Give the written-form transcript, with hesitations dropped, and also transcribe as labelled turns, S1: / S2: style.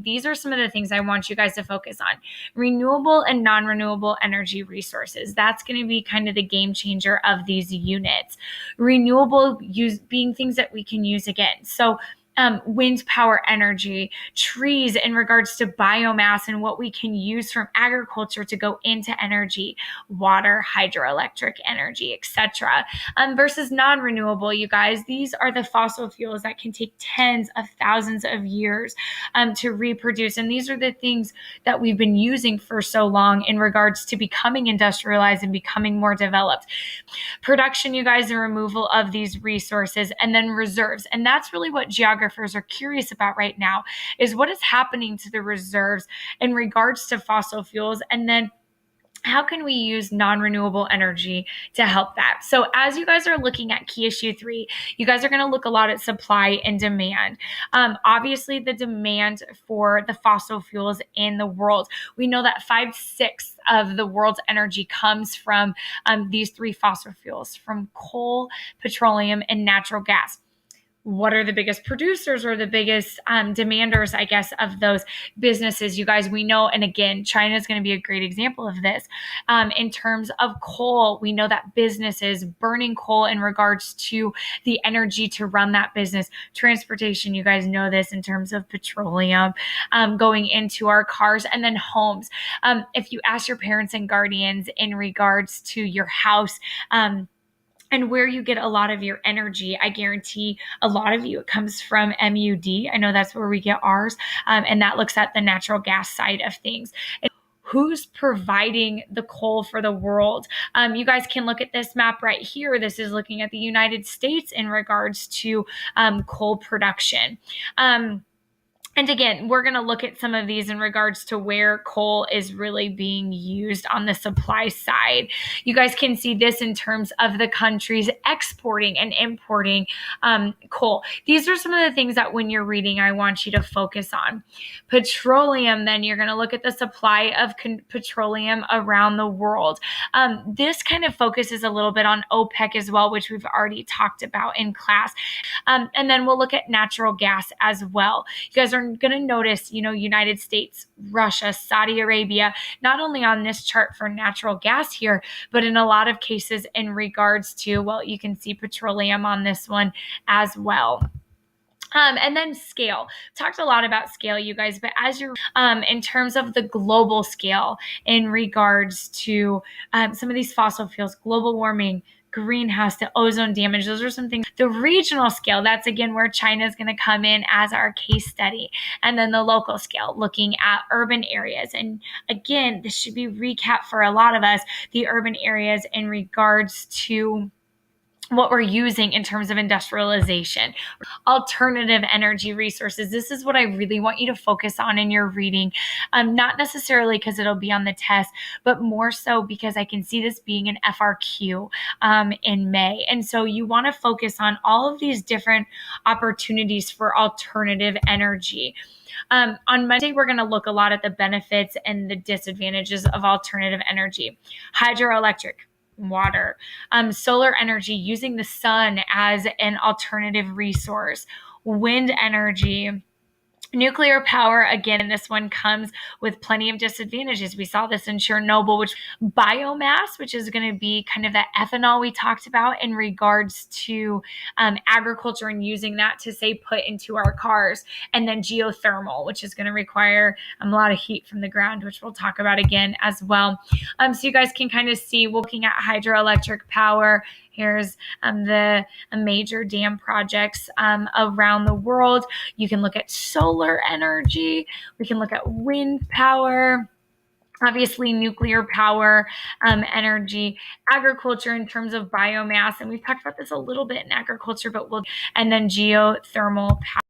S1: These are some of the things I want you guys to focus on. Renewable and non-renewable energy resources. That's going to be kind of the game changer of these units. Renewable being things that we can use again. So wind power energy, trees in regards to biomass and what we can use from agriculture to go into energy, water, hydroelectric energy, etc. Versus non-renewable, you guys, these are the fossil fuels that can take tens of thousands of years to reproduce. And these are the things that we've been using for so long in regards to becoming industrialized and becoming more developed. Production, you guys, the removal of these resources, and then reserves. And that's really what geographers are curious about right now, is what is happening to the reserves in regards to fossil fuels, and then how can we use non-renewable energy to help that? So as you guys are looking at key issue 3, you guys are going to look a lot at supply and demand. Obviously, the demand for the fossil fuels in the world. We know that 5/6 of the world's energy comes from these 3 fossil fuels, from coal, petroleum, and natural gas. What are the biggest producers or the biggest demanders, I guess, of those businesses? You guys, we know, and again, China is going to be a great example of this. In terms of coal, we know that businesses burning coal in regards to the energy to run that business. Transportation, you guys know this in terms of petroleum going into our cars, and then homes. If you ask your parents and guardians in regards to your house, and where you get a lot of your energy, I guarantee a lot of you, it comes from MUD. I know that's where we get ours. And that looks at the natural gas side of things. And who's providing the coal for the world? You guys can look at this map right here. This is looking at the United States in regards to coal production. And again, we're going to look at some of these in regards to where coal is really being used on the supply side. You guys can see this in terms of the countries exporting and importing coal. These are some of the things that when you're reading, I want you to focus on. Petroleum, then you're going to look at the supply of petroleum around the world. This kind of focuses a little bit on OPEC as well, which we've already talked about in class. And then we'll look at natural gas as well. You guys are going to notice, United States, Russia, Saudi Arabia, not only on this chart for natural gas here, but in a lot of cases in regards to, well, you can see petroleum on this one as well. And then scale. Talked a lot about scale, you guys, but as you're in terms of the global scale in regards to some of these fossil fuels, global warming, greenhouse, the ozone damage, those are some things. The regional scale, that's again where China is going to come in as our case study. And then the local scale, looking at urban areas. And again, this should be recap for a lot of us, the urban areas in regards to what we're using in terms of industrialization, alternative energy resources. This is what I really want you to focus on in your reading, not necessarily because it'll be on the test, but more so because I can see this being an FRQ in May. And so you want to focus on all of these different opportunities for alternative energy. On Monday, we're going to look a lot at the benefits and the disadvantages of alternative energy. Hydroelectric, water, solar energy, using the sun as an alternative resource, wind energy, nuclear power. Again, this one comes with plenty of disadvantages. We saw this in Chernobyl, which biomass, which is going to be kind of that ethanol we talked about in regards to agriculture and using that to say put into our cars. And then geothermal, which is going to require a lot of heat from the ground, which we'll talk about again as well. So you guys can kind of see, looking at hydroelectric power. Here's the major dam projects around the world. You can look at solar energy. We can look at wind power. Obviously, nuclear power, energy, agriculture in terms of biomass. And we've talked about this a little bit in agriculture, and then geothermal power.